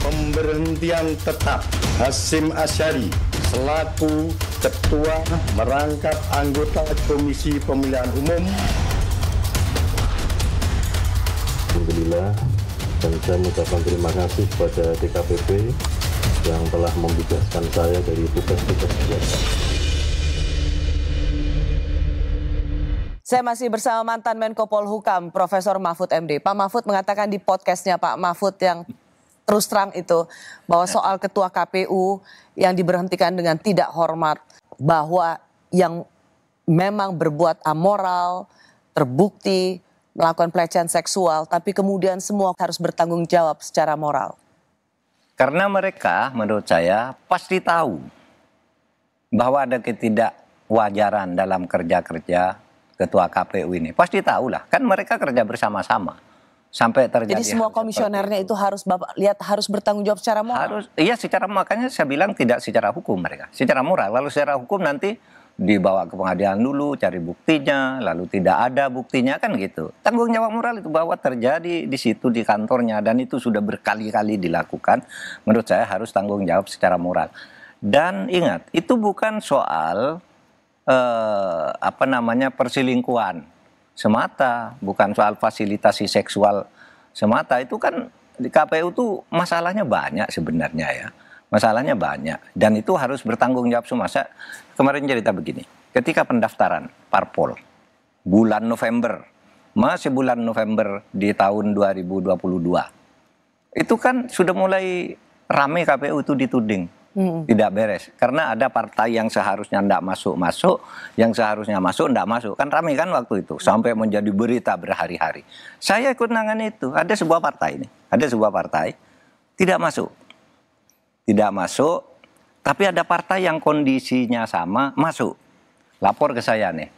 Pemberhentian tetap Hasyim Asyari selaku Ketua merangkap anggota Komisi Pemilihan Umum. Alhamdulillah, dan saya mengucapkan terima kasih kepada DKPP yang telah membebaskan saya dari tugas-tugas biasa. Saya masih bersama mantan Menko Polhukam, Profesor Mahfud MD. Pak Mahfud mengatakan di podcastnya Pak Mahfud yang terus terang itu, bahwa soal ketua KPU yang diberhentikan dengan tidak hormat, bahwa yang memang berbuat amoral, terbukti melakukan pelecehan seksual, tapi kemudian semua harus bertanggung jawab secara moral. Karena mereka menurut saya pasti tahu bahwa ada ketidakwajaran dalam kerja-kerja ketua KPU ini. Pasti tahu lah, kan mereka kerja bersama-sama sampai terjadi. Jadi semua komisionernya itu harus Bapak lihat harus bertanggung jawab secara moral. Harus, iya secara, makanya saya bilang tidak secara hukum mereka, secara moral. Lalu secara hukum nanti dibawa ke pengadilan dulu, cari buktinya, lalu tidak ada buktinya, kan gitu. Tanggung jawab moral itu bahwa terjadi di situ di kantornya dan itu sudah berkali-kali dilakukan. Menurut saya harus tanggung jawab secara moral. Dan ingat, itu bukan soal perselingkuhan semata, bukan soal fasilitasi seksual semata. Itu kan di KPU tuh masalahnya banyak sebenarnya ya. Masalahnya banyak dan itu harus bertanggung jawab semua. Saya kemarin cerita begini, ketika pendaftaran parpol bulan November, masih bulan November di tahun 2022, itu kan sudah mulai ramai KPU itu dituding tidak beres karena ada partai yang seharusnya tidak masuk, yang seharusnya masuk tidak masuk, kan ramai kan waktu itu sampai menjadi berita berhari-hari. Saya ikut nangani itu, ada sebuah partai tidak masuk, tapi ada partai yang kondisinya sama masuk. Lapor ke saya nih,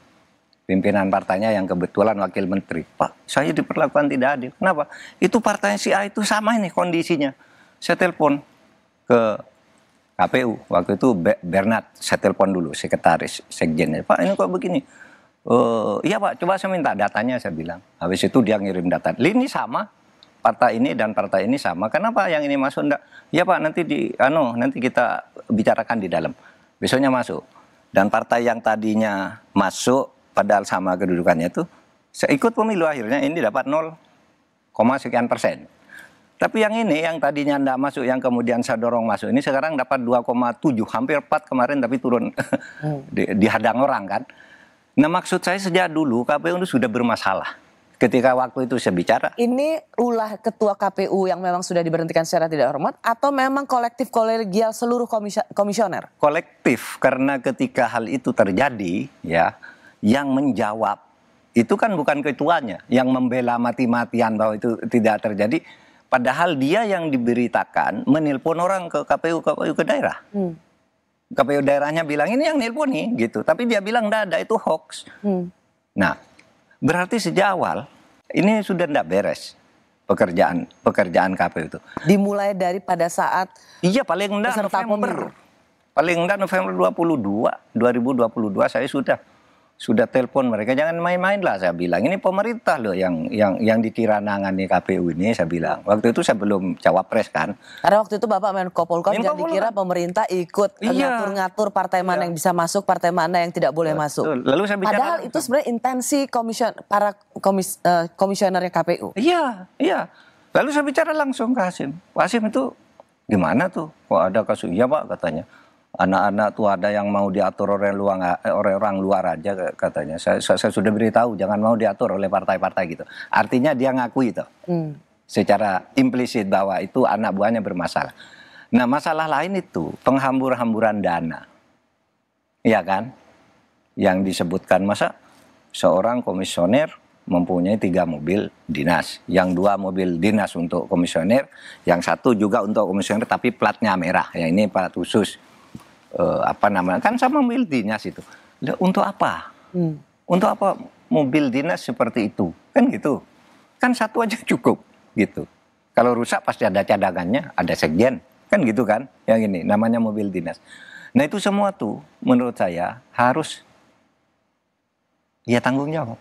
pimpinan partainya yang kebetulan wakil menteri. Pak, saya diperlakukan tidak adil. Kenapa? Itu partai si A itu sama ini kondisinya. Saya telepon ke KPU, waktu itu Bernard, saya telepon dulu, sekretaris, sekjennya. Pak, ini kok begini? Iya Pak, coba saya minta datanya, saya bilang. Habis itu dia ngirim data. Ini sama, partai ini dan partai ini sama. Kenapa yang ini masuk enggak? Ya Pak, nanti kita bicarakan di dalam. Besoknya masuk. Dan partai yang tadinya masuk, padahal sama kedudukannya itu, saya ikut pemilu akhirnya ini dapat 0, sekian persen. Tapi yang ini, yang tadinya enggak masuk, yang kemudian saya dorong masuk, ini sekarang dapat 2,7, hampir 4 kemarin tapi turun dihadang orang kan. Nah maksud saya sejak dulu KPU itu sudah bermasalah. Ketika waktu itu saya bicara. Ini ulah ketua KPU yang memang sudah diberhentikan secara tidak hormat atau memang kolektif kolegial seluruh komisioner? Kolektif, karena ketika hal itu terjadi ya, yang menjawab itu kan bukan ketuanya, yang membela mati-matian bahwa itu tidak terjadi. Padahal dia yang diberitakan menelpon orang ke KPU ke daerah. KPU daerahnya bilang ini yang nelpon nih gitu. Tapi dia bilang enggak ada, itu hoax. Nah, berarti sejak awal ini sudah tidak beres pekerjaan KPU itu. Dimulai dari pada saat paling enggak November. Paling enggak November 2022 saya sudah telepon mereka, jangan main-main lah saya bilang. Ini pemerintah loh yang dikira nangani KPU ini, saya bilang. Waktu itu saya belum cawapres kan. Karena waktu itu Bapak Menko Polhukam jangan dikira pemerintah ikut ngatur-ngatur partai mana yang bisa masuk, partai mana yang tidak boleh masuk. Lalu saya bicara, padahal itu sebenarnya intensi komisionernya KPU. Iya. Lalu saya bicara langsung ke Hasyim. Pak Hasyim itu gimana tuh? Kok ada kasus? Iya Pak, katanya. Anak-anak tuh ada yang mau diatur orang luar aja katanya. Saya sudah beritahu jangan mau diatur oleh partai-partai gitu. Artinya dia ngakui itu secara implisit bahwa itu anak buahnya bermasalah. Nah masalah lain itu penghambur-hamburan dana. Iya kan? Yang disebutkan masa seorang komisioner mempunyai 3 mobil dinas. Yang 2 mobil dinas untuk komisioner. Yang 1 juga untuk komisioner tapi platnya merah. Ya ini plat khusus. Kan sama mobil dinas itu. Untuk apa? Untuk apa mobil dinas seperti itu? Kan gitu. Kan 1 aja cukup gitu. Kalau rusak pasti ada cadangannya, ada sekjen. Kan gitu kan? Yang ini namanya mobil dinas. Nah itu semua tuh menurut saya harus tanggung jawab.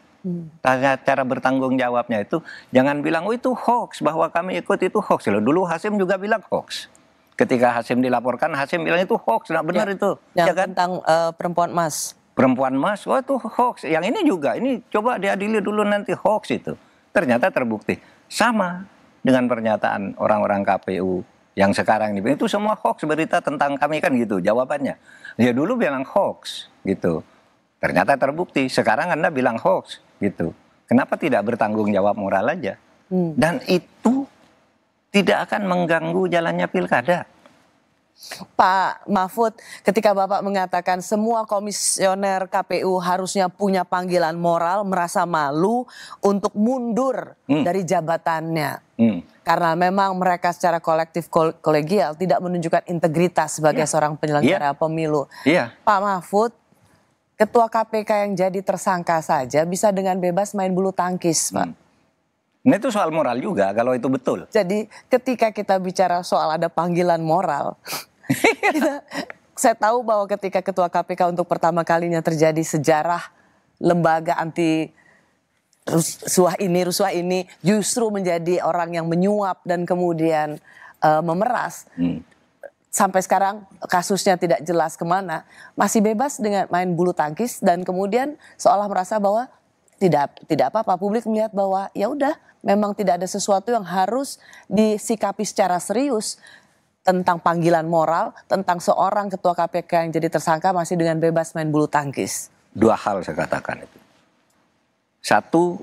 Cara bertanggung jawabnya itu jangan bilang, oh itu hoax, bahwa kami ikut itu hoax. Loh, dulu Hasyim juga bilang hoax. Ketika Hasyim dilaporkan, Hasyim bilang itu hoax, nah benar itu. Yang Ya kan? tentang perempuan emas. Perempuan emas, wah itu hoax. Yang ini juga, ini coba diadili dulu nanti hoax itu. Ternyata terbukti. Sama dengan pernyataan orang-orang KPU yang sekarang ini. Itu semua hoax, berita tentang kami kan gitu jawabannya. Ya dulu bilang hoax gitu. Ternyata terbukti. Sekarang Anda bilang hoax gitu. Kenapa tidak bertanggung jawab moral aja? Dan itu tidak akan mengganggu jalannya pilkada. Pak Mahfud, ketika Bapak mengatakan semua komisioner KPU harusnya punya panggilan moral, merasa malu untuk mundur dari jabatannya. Karena memang mereka secara kolektif kolegial tidak menunjukkan integritas sebagai seorang penyelenggara pemilu. Pak Mahfud, ketua KPK yang jadi tersangka saja bisa dengan bebas main bulu tangkis, Pak. Nah itu soal moral juga kalau itu betul. Jadi ketika kita bicara soal ada panggilan moral, saya tahu bahwa ketika ketua KPK untuk pertama kalinya terjadi sejarah lembaga anti rusuh ini justru menjadi orang yang menyuap dan kemudian memeras. Sampai sekarang kasusnya tidak jelas kemana, masih bebas dengan main bulu tangkis dan kemudian seolah merasa bahwa tidak apa-apa. Publik melihat bahwa ya udah, memang tidak ada sesuatu yang harus disikapi secara serius tentang panggilan moral, tentang seorang ketua KPK yang jadi tersangka masih dengan bebas main bulu tangkis. Dua hal saya katakan itu. Satu,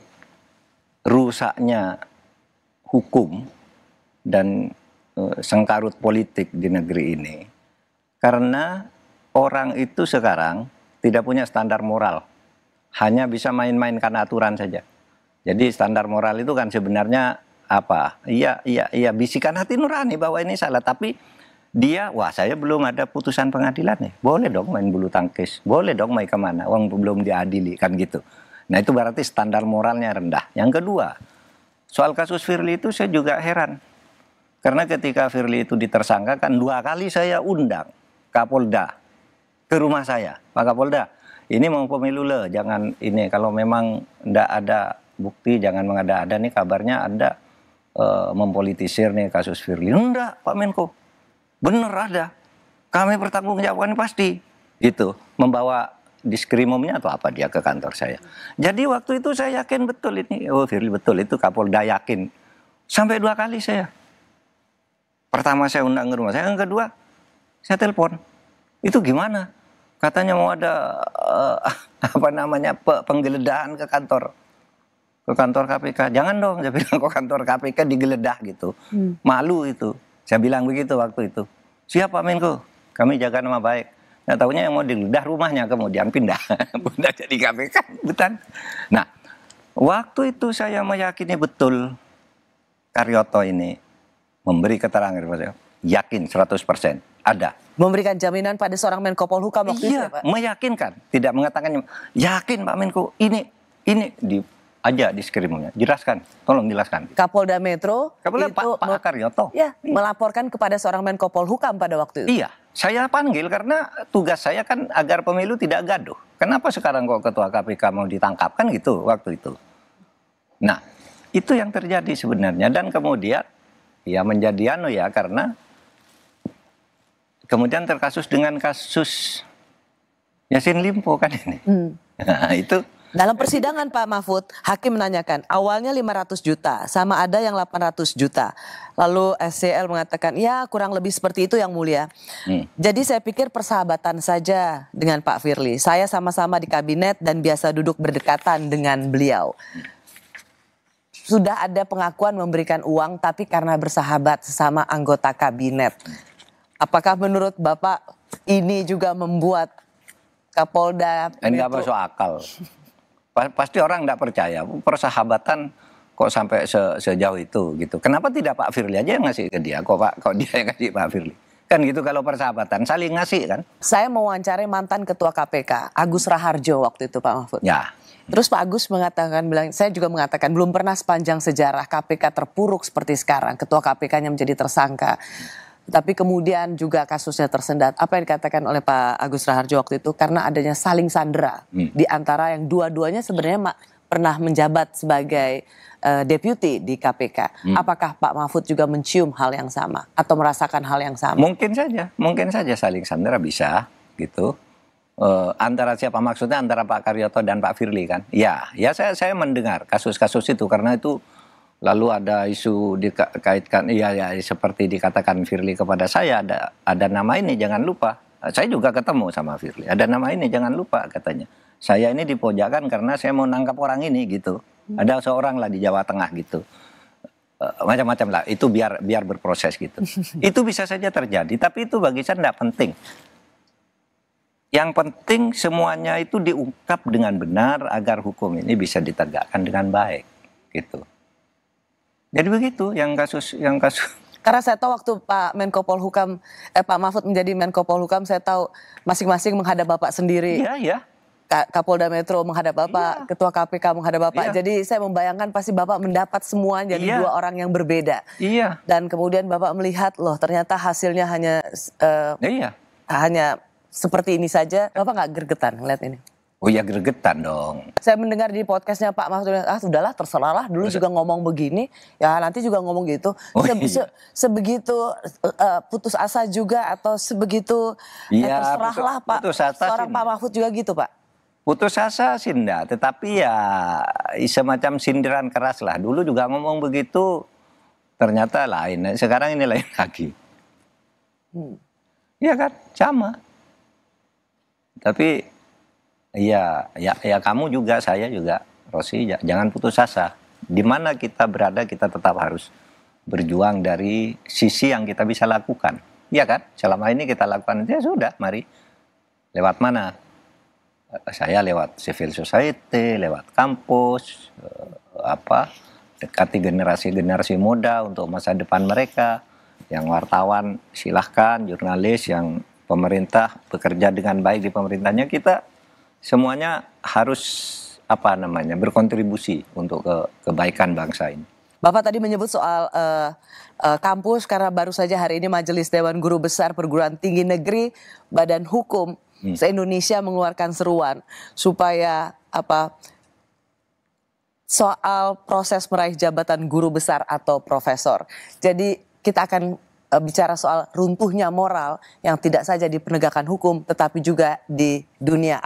rusaknya hukum dan sengkarut politik di negeri ini karena orang itu sekarang tidak punya standar moral, hanya bisa main-mainkan aturan saja. Jadi standar moral itu kan sebenarnya apa? Iya, bisikan hati nurani bahwa ini salah, tapi dia, wah saya belum ada putusan pengadilan nih, boleh dong main bulu tangkis, boleh dong main kemana, uang belum diadili, kan gitu. Nah itu berarti standar moralnya rendah. Yang kedua, soal kasus Firly itu saya juga heran. Karena ketika Firly itu ditersangkakan, 2 kali saya undang Kapolda ke rumah saya. Pak Kapolda, ini mau pemilu loh, jangan ini, kalau memang tidak ada bukti jangan mengada-ada, nih kabarnya Anda mempolitisir nih kasus Firly. Enggak Pak Menko, bener ada, kami bertanggung jawabkan pasti gitu, membawa diskrimumnya atau apa dia ke kantor saya. Jadi waktu itu saya yakin betul ini, oh Firly betul itu, Kapolda yakin. Sampai 2 kali saya, pertama saya undang ke rumah saya, yang kedua saya telepon, itu gimana, katanya mau ada penggeledahan ke kantor KPK. Jangan dong, saya bilang, ke kantor KPK digeledah gitu. Malu itu. Saya bilang begitu waktu itu. Siap Pak Menko, kami jaga nama baik. Nah tahunya yang mau digeledah rumahnya, kemudian pindah jadi KPK. Betul. Nah, waktu itu saya meyakini betul Karyoto ini memberi keterangan kepada saya. Yakin 100% ada. Memberikan jaminan pada seorang Menko Polhukam waktu itu ya Pak? Meyakinkan. Tidak mengatakan, yakin Pak Menko, ini aja diskrimumnya. Jelaskan, tolong jelaskan. Kapolda Metro Kapolda itu Pak Karyoto. Melaporkan kepada seorang Menko Polhukam pada waktu itu. Iya, saya panggil karena tugas saya kan agar pemilu tidak gaduh. Kenapa sekarang kok ketua KPK mau ditangkap, kan gitu waktu itu. Nah, itu yang terjadi sebenarnya, dan kemudian ya menjadi karena kemudian terkasus dengan kasus Yassin Limpo kan ini. Nah, itu dalam persidangan Pak Mahfud, hakim menanyakan awalnya 500 juta, sama ada yang 800 juta. Lalu SCL mengatakan ya kurang lebih seperti itu yang mulia. Jadi saya pikir persahabatan saja dengan Pak Firly. Saya sama-sama di kabinet dan biasa duduk berdekatan dengan beliau. Sudah ada pengakuan memberikan uang tapi karena bersahabat sesama anggota kabinet. Apakah menurut Bapak ini juga membuat Kapolda enggak masuk akal? Pasti orang tidak percaya, persahabatan kok sampai sejauh itu gitu. Kenapa tidak Pak Firly aja yang ngasih ke dia? Kok dia yang ngasih Pak Firly? Kan gitu kalau persahabatan, saling ngasih kan. Saya mewawancarai mantan Ketua KPK, Agus Raharjo waktu itu Pak Mahfud. Ya. Terus Pak Agus saya juga mengatakan belum pernah sepanjang sejarah KPK terpuruk seperti sekarang. Ketua KPK-nya menjadi tersangka. Tapi kemudian juga kasusnya tersendat. Apa yang dikatakan oleh Pak Agus Raharjo waktu itu? Karena adanya saling sandera di antara yang dua-duanya sebenarnya pernah menjabat sebagai deputi di KPK. Apakah Pak Mahfud juga mencium hal yang sama atau merasakan hal yang sama? Mungkin saja saling sandera bisa gitu. Antara siapa maksudnya antara Pak Karyoto dan Pak Firly kan? Ya saya mendengar kasus-kasus itu karena itu lalu ada isu dikaitkan ya seperti dikatakan Firly kepada saya ada nama ini jangan lupa. Saya juga ketemu sama Firly. Ada nama ini jangan lupa katanya. Saya ini dipojakan karena saya mau nangkap orang ini gitu. Ada seorang lah di Jawa Tengah gitu. Macam-macam lah. Itu biar berproses gitu. Itu bisa saja terjadi. Tapi itu bagi saya tidak penting. Yang penting semuanya itu diungkap dengan benar agar hukum ini bisa ditegakkan dengan baik gitu. Jadi begitu yang kasus. Karena saya tahu waktu Pak Menko Polhukam, Pak Mahfud menjadi Menko Polhukam, saya tahu masing-masing menghadap Bapak sendiri. Iya. Kapolda Metro menghadap Bapak, Ketua KPK menghadap Bapak. Jadi saya membayangkan pasti Bapak mendapat semua jadi dua orang yang berbeda. Iya. Dan kemudian Bapak melihat loh ternyata hasilnya hanya seperti ini saja. Bapak nggak gregetan ngeliat ini? Oh ya gregetan dong. Saya mendengar di podcastnya Pak Mahfud, sudahlah terserahlah dulu juga ngomong begini, ya nanti juga ngomong gitu. Sebegitu putus asa juga atau sebegitu terserahlah Pak. Seorang Pak Mahfud juga gitu Pak? Putus asa sih enggak, tetapi ya semacam sindiran keras lah. Dulu juga ngomong begitu, ternyata lain. Sekarang ini lain lagi. Iya kan, sama. Tapi ya kamu juga, saya juga, Rosi, jangan putus asa. Di mana kita berada, kita tetap harus berjuang dari sisi yang kita bisa lakukan. Iya kan? Selama ini kita lakukan, ya sudah, mari. Lewat mana? Saya lewat civil society, lewat kampus, dekati generasi muda untuk masa depan mereka. Yang wartawan silahkan, jurnalis, yang pemerintah bekerja dengan baik di pemerintahnya, kita semuanya harus berkontribusi untuk kebaikan bangsa ini. Bapak tadi menyebut soal kampus karena baru saja hari ini Majelis Dewan Guru Besar Perguruan Tinggi Negeri Badan Hukum se-Indonesia mengeluarkan seruan supaya soal proses meraih jabatan guru besar atau profesor. Jadi kita akan bicara soal runtuhnya moral yang tidak saja di penegakan hukum tetapi juga di dunia